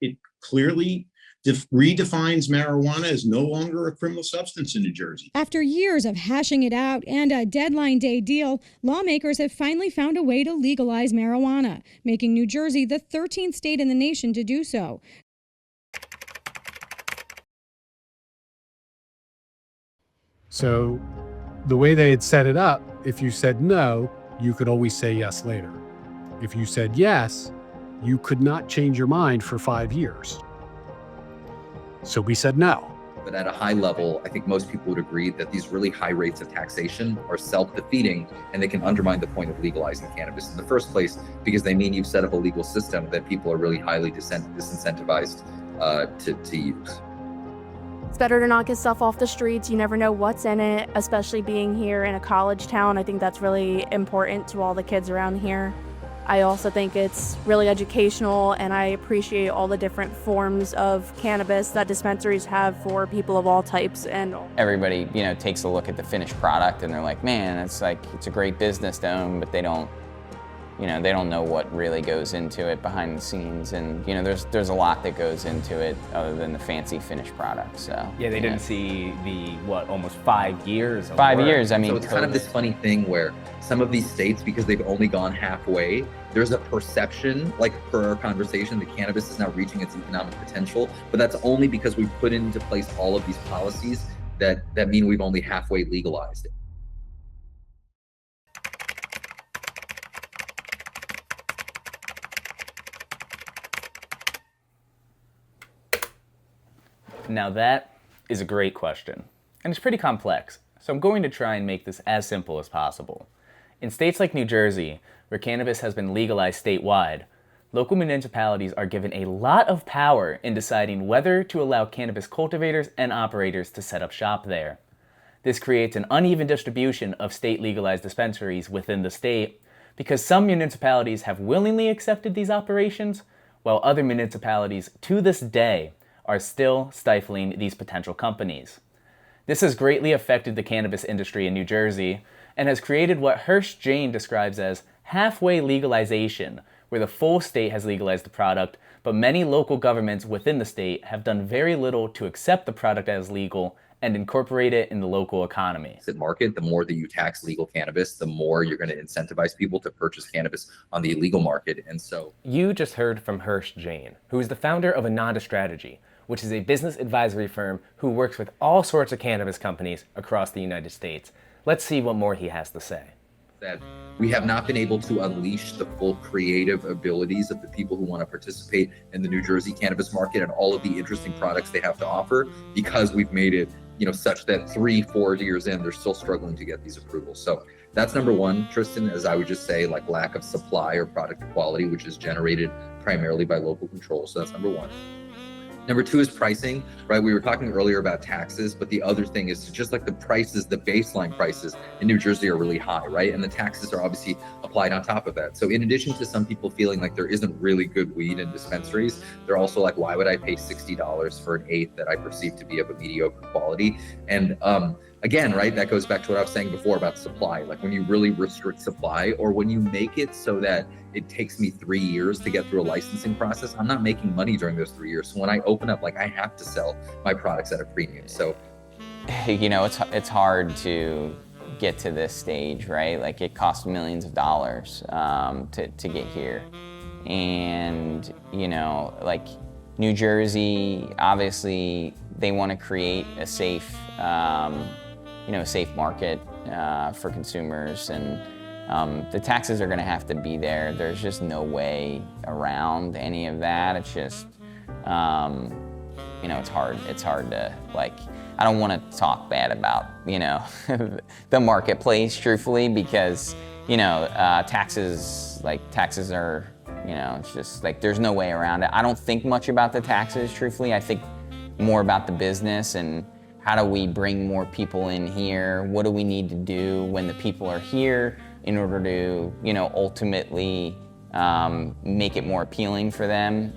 it clearly redefines marijuana as no longer a criminal substance in New Jersey. After years of hashing it out and a deadline day deal, lawmakers have finally found a way to legalize marijuana, making New Jersey the 13th state in the nation to do so. So the way they had set it up, if you said no, you could always say yes later. If you said yes, you could not change your mind for 5 years. So we said no. But at a high level, I think most people would agree that these really high rates of taxation are self-defeating, and they can undermine the point of legalizing cannabis in the first place, because they mean you've set up a legal system that people are really highly disincentivized to use. It's better to not get stuff off the streets. You never know what's in it, especially being here in a college town. I think that's really important to all the kids around here. I also think it's really educational, and I appreciate all the different forms of cannabis that dispensaries have for people of all types. And everybody, takes a look at the finished product and they're like, man, it's a great business to own, but they don't know what really goes into it behind the scenes. And, there's a lot that goes into it other than the fancy finished product, so. Yeah, they didn't see the, almost 5 years of 5 work. years, I mean. So it's kind of this funny thing where some of these states, because they've only gone halfway, there's a perception, like per our conversation, that cannabis is now reaching its economic potential, but that's only because we've put into place all of these policies that mean we've only halfway legalized it. Now that is a great question, and it's pretty complex, so I'm going to try and make this as simple as possible. In states like New Jersey, where cannabis has been legalized statewide, local municipalities are given a lot of power in deciding whether to allow cannabis cultivators and operators to set up shop there. This creates an uneven distribution of state legalized dispensaries within the state, because some municipalities have willingly accepted these operations, while other municipalities, to this day, are still stifling these potential companies. This has greatly affected the cannabis industry in New Jersey and has created what Hirsh Jain describes as halfway legalization, where the full state has legalized the product, but many local governments within the state have done very little to accept the product as legal and incorporate it in the local economy. Market, the more that you tax legal cannabis, the more you're going to incentivize people to purchase cannabis on the illegal market. And so you just heard from Hirsh Jain, who is the founder of Ananda Strategy, which is a business advisory firm who works with all sorts of cannabis companies across the United States. Let's see what more he has to say. That we have not been able to unleash the full creative abilities of the people who want to participate in the New Jersey cannabis market and all of the interesting products they have to offer, because we've made it, such that 3-4 years in, they're still struggling to get these approvals. So that's number one, Tristan, as I would just say, like lack of supply or product quality, which is generated primarily by local control. So that's number one. Number two is pricing, right? We were talking earlier about taxes, but the other thing is just like the prices, the baseline prices in New Jersey are really high, right? And the taxes are obviously applied on top of that. So in addition to some people feeling like there isn't really good weed in dispensaries, they're also like, why would I pay $60 for an eighth that I perceive to be of a mediocre quality? And again, right, that goes back to what I was saying before about supply. Like when you really restrict supply, or when you make it so that it takes me 3 years to get through a licensing process, I'm not making money during those 3 years. So when I open up, I have to sell my products at a premium. So, it's hard to get to this stage, right? Like it costs millions of dollars to get here. And, New Jersey, obviously they want to create a safe, safe market for consumers, and the taxes are going to have to be there. There's just no way around any of that. It's just, it's hard. It's hard to I don't want to talk bad about, the marketplace, truthfully, because, taxes are, it's just there's no way around it. I don't think much about the taxes, truthfully. I think more about the business and how do we bring more people in here? What do we need to do when the people are here in order to, ultimately make it more appealing for them?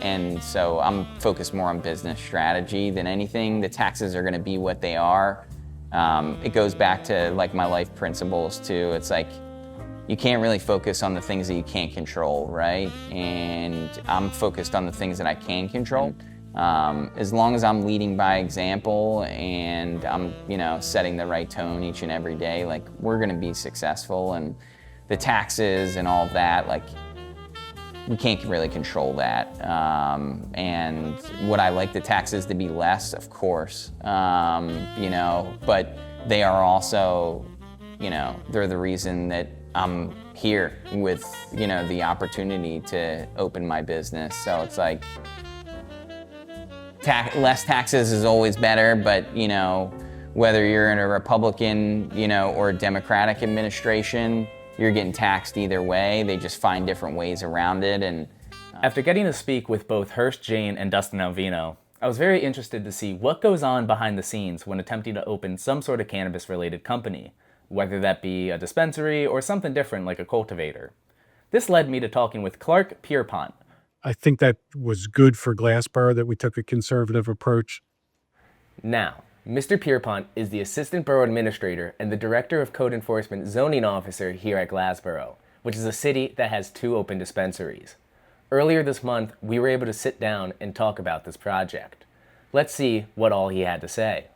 And so I'm focused more on business strategy than anything. The taxes are going to be what they are. It goes back to my life principles too. It's you can't really focus on the things that you can't control, right? And I'm focused on the things that I can control. As long as I'm leading by example and I'm, setting the right tone each and every day, like, we're gonna be successful. And the taxes and all of that, like, we can't really control that. And would I like the taxes to be less? Of course, but they are also, they're the reason that I'm here with, the opportunity to open my business. So it's like, less taxes is always better, but, whether you're in a Republican, or a Democratic administration, you're getting taxed either way. They just find different ways around it. And after getting to speak with both Hirsh Jain and Dustin Alvino, I was very interested to see what goes on behind the scenes when attempting to open some sort of cannabis-related company, whether that be a dispensary or something different like a cultivator. This led me to talking with Clark Pierpont. I think that was good for Glassboro that we took a conservative approach. Now, Mr. Pierpont is the Assistant Borough Administrator and the Director of Code Enforcement Zoning Officer here at Glassboro, which is a city that has 2 open dispensaries. Earlier this month, we were able to sit down and talk about this project. Let's see what all he had to say.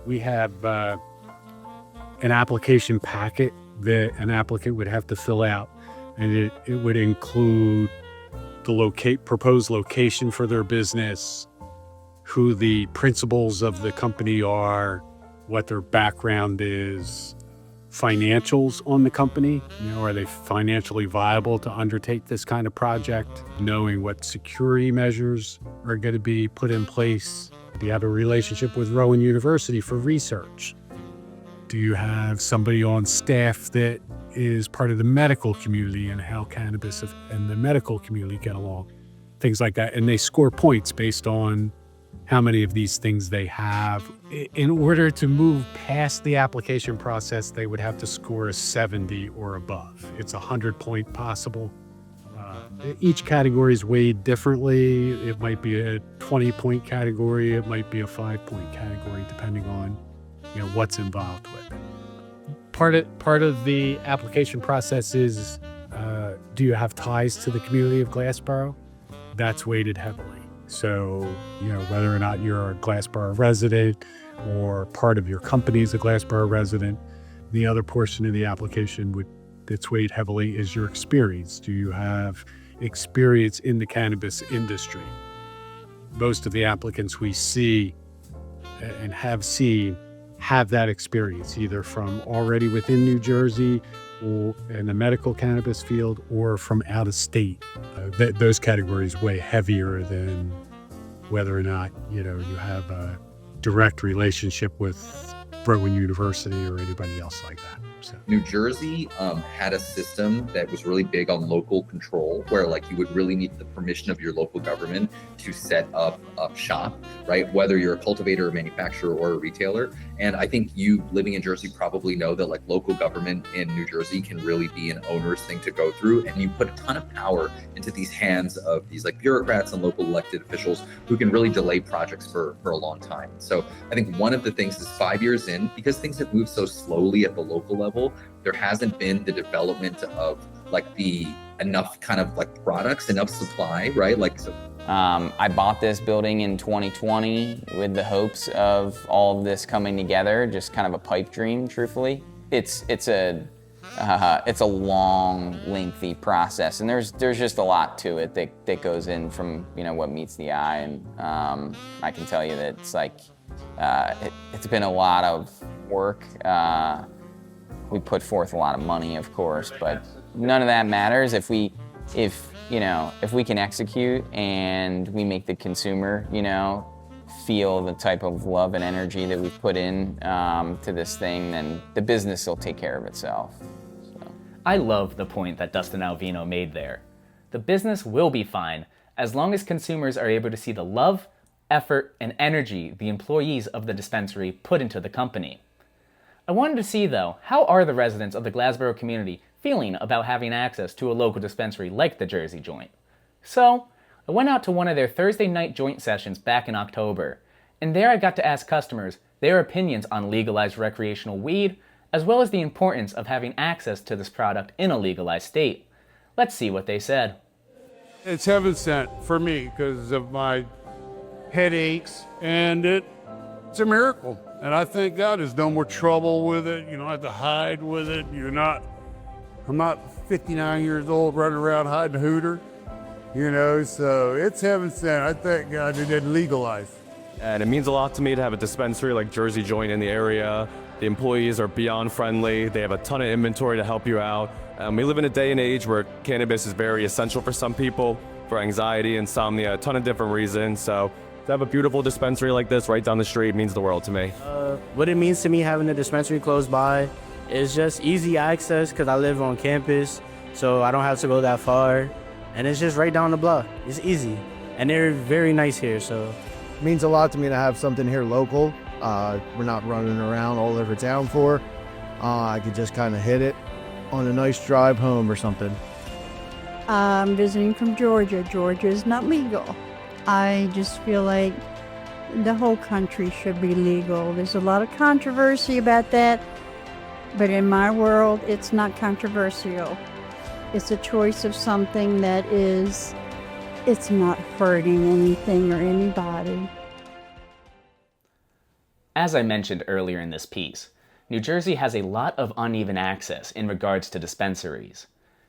We have an application packet that an applicant would have to fill out, and it would include the proposed location for their business, who the principals of the company are, what their background is, financials on the company. Are they financially viable to undertake this kind of project? Knowing what security measures are going to be put in place. Do you have a relationship with Rowan University for research? Do you have somebody on staff that is part of the medical community and how cannabis and the medical community get along? Things like that. And they score points based on how many of these things they have. In order to move past the application process, they would have to score a 70 or above. It's a 100-point possible. Each category is weighed differently. It might be a 20-point category. It might be a 5-point category, depending on what's involved with it. Part of the application process is, do you have ties to the community of Glassboro? That's weighted heavily. So, whether or not you're a Glassboro resident or part of your company is a Glassboro resident, the other portion of the application that's weighed heavily is your experience. Do you have experience in the cannabis industry? Most of the applicants we see and have seen have that experience, either from already within New Jersey or in the medical cannabis field or from out of state. Those categories weigh heavier than whether or not you have a direct relationship with Rowan University or anybody else like that. So. New Jersey had a system that was really big on local control, where you would really need the permission of your local government to set up shop, right? Whether you're a cultivator, a manufacturer, or a retailer. And I think you living in Jersey probably know that local government in New Jersey can really be an onerous thing to go through. And you put a ton of power into these hands of these bureaucrats and local elected officials who can really delay projects for a long time. So I think one of the things is 5 years in, because things have moved so slowly at the local level, there hasn't been the development of the enough kind of products, enough supply, right? I bought this building in 2020 with the hopes of all of this coming together, just kind of a pipe dream, truthfully. It's a long, lengthy process, and there's just a lot to it that goes in from what meets the eye, and I can tell you that it's been a lot of work. We put forth a lot of money, of course, but none of that matters if we can execute and we make the consumer, feel the type of love and energy that we've put in to this thing, then the business will take care of itself. So. I love the point that Dustin Alvino made there. The business will be fine as long as consumers are able to see the love, effort, and energy the employees of the dispensary put into the company. I wanted to see, though, how are the residents of the Glassboro community feeling about having access to a local dispensary like the Jersey Joint? So, I went out to one of their Thursday night joint sessions back in October, and there I got to ask customers their opinions on legalized recreational weed as well as the importance of having access to this product in a legalized state. Let's see what they said. It's heaven sent for me because of my headaches, and it's a miracle. And I thank God there's no more trouble with it. You don't have to hide with it. I'm not 59 years old running around hiding hooter, so it's heaven sent. I thank God it didn't legalize. And it means a lot to me to have a dispensary like Jersey Joint in the area. The employees are beyond friendly. They have a ton of inventory to help you out. We live in a day and age where cannabis is very essential for some people, for anxiety, insomnia, a ton of different reasons. So to have a beautiful dispensary like this right down the street means the world to me. What it means to me having a dispensary close by is just easy access because I live on campus, so I don't have to go that far. And it's just right down the block. It's easy. And they're very nice here, so. It means a lot to me to have something here local. We're not running around all over town for. I could just kind of hit it on a nice drive home or something. I'm visiting from Georgia. Georgia is not legal. I just feel like the whole country should be legal. There's a lot of controversy about that, but in my world, it's not controversial. It's a choice of something that it's not hurting anything or anybody. As I mentioned earlier in this piece, New Jersey has a lot of uneven access in regards to dispensaries.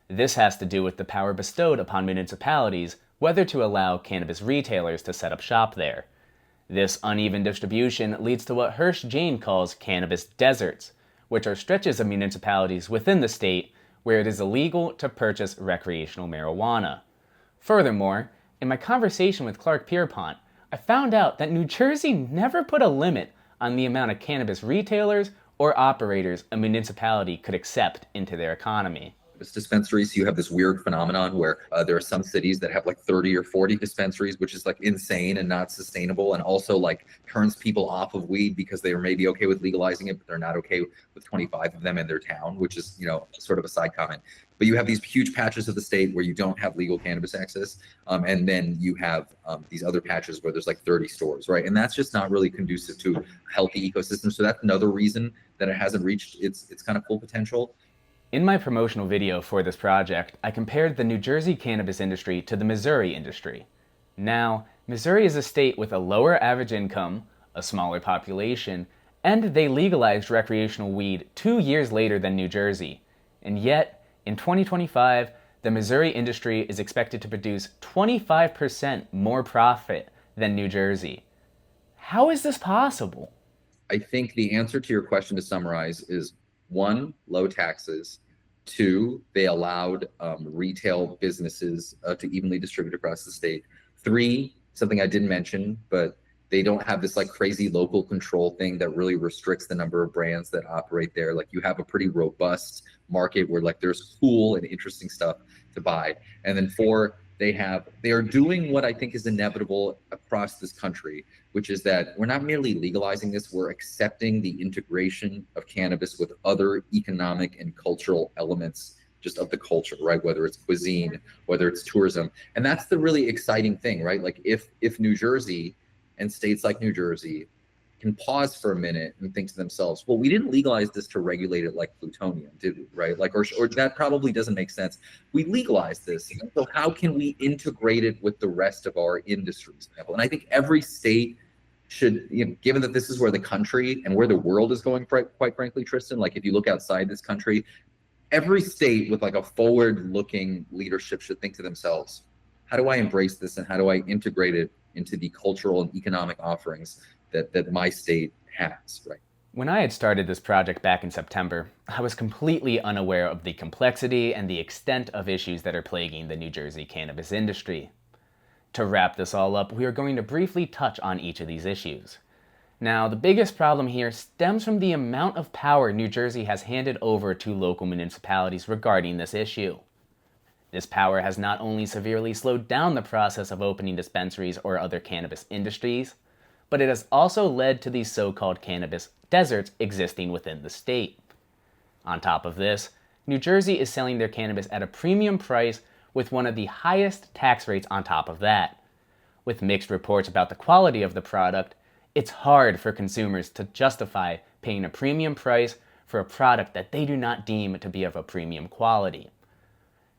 This has to do with the power bestowed upon municipalities whether to allow cannabis retailers to set up shop there. This uneven distribution leads to what Hirsh Jain calls cannabis deserts, which are stretches of municipalities within the state where it is illegal to purchase recreational marijuana. Furthermore, in my conversation with Clark Pierpont, I found out that New Jersey never put a limit on the amount of cannabis retailers or operators a municipality could accept into their economy. Dispensaries, you have this weird phenomenon where there are some cities that have like 30 or 40 dispensaries, which is like insane and not sustainable, and also like turns people off of weed because they are maybe okay with legalizing it, but they're not okay with 25 of them in their town, which is, sort of a side comment. But you have these huge patches of the state where you don't have legal cannabis access, and then you have these other patches where there's like 30 stores, right? And that's just not really conducive to a healthy ecosystem. So that's another reason that it hasn't reached its kind of full potential. In my promotional video for this project, I compared the New Jersey cannabis industry to the Missouri industry. Now, Missouri is a state with a lower average income, a smaller population, and they legalized recreational weed 2 years later than New Jersey. And yet, in 2025, the Missouri industry is expected to produce 25% more profit than New Jersey. How is this possible? I think the answer to your question, to summarize, is 1, low taxes. 2, they allowed retail businesses to evenly distribute across the state. 3, something I didn't mention, but they don't have this like crazy local control thing that really restricts the number of brands that operate there. Like you have a pretty robust market where like there's cool and interesting stuff to buy. And then 4, they are doing what I think is inevitable across this country, which is that we're not merely legalizing this, we're accepting the integration of cannabis with other economic and cultural elements just of the culture, right? Whether it's cuisine, whether it's tourism. And that's the really exciting thing, right? Like if New Jersey and states like New Jersey can pause for a minute and think to themselves, well, we didn't legalize this to regulate it like plutonium, did we, right? Like, or that probably doesn't make sense. We legalized this, so how can we integrate it with the rest of our industries? And I think every state should, given that this is where the country and where the world is going, quite frankly, Tristan, like if you look outside this country, every state with like a forward-looking leadership should think to themselves, how do I embrace this and how do I integrate it into the cultural and economic offerings that my state has, right? When I had started this project back in September, I was completely unaware of the complexity and the extent of issues that are plaguing the New Jersey cannabis industry. To wrap this all up, we are going to briefly touch on each of these issues. Now, the biggest problem here stems from the amount of power New Jersey has handed over to local municipalities regarding this issue. This power has not only severely slowed down the process of opening dispensaries or other cannabis industries, but it has also led to these so-called cannabis deserts existing within the state. On top of this, New Jersey is selling their cannabis at a premium price with one of the highest tax rates on top of that. With mixed reports about the quality of the product, it's hard for consumers to justify paying a premium price for a product that they do not deem to be of a premium quality.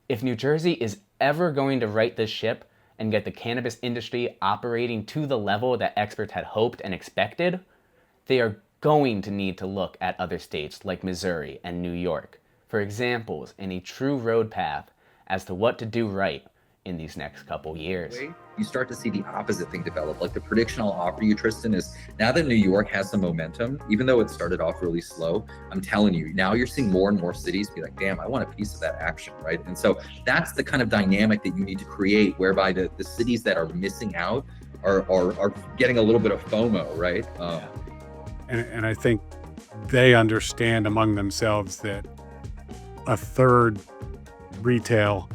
If New Jersey is ever going to right this ship and get the cannabis industry operating to the level that experts had hoped and expected, they are going to need to look at other states like Missouri and New York for examples in a true road path as to what to do right in these next couple years. You start to see the opposite thing develop. Like the prediction I'll offer you, Tristan, is now that New York has some momentum, even though it started off really slow, I'm telling you, now you're seeing more and more cities be like, damn, I want a piece of that action, right? And so that's the kind of dynamic that you need to create, whereby the cities that are missing out are getting a little bit of FOMO, right? And I think they understand among themselves that a third retail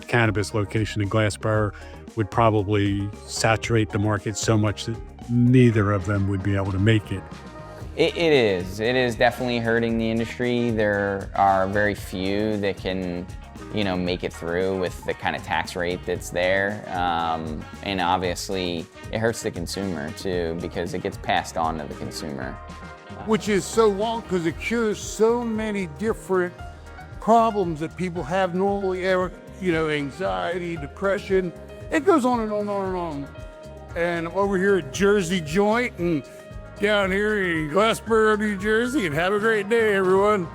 cannabis location in Glassboro would probably saturate the market so much that neither of them would be able to make it. It is definitely hurting the industry. There are very few that can, make it through with the kind of tax rate that's there. And obviously it hurts the consumer too, because it gets passed on to the consumer. Which is so long because it cures so many different problems that people have normally, anxiety, depression. It goes on and on and on and on. And I'm over here at Jersey Joint and down here in Glassboro, New Jersey, and have a great day, everyone.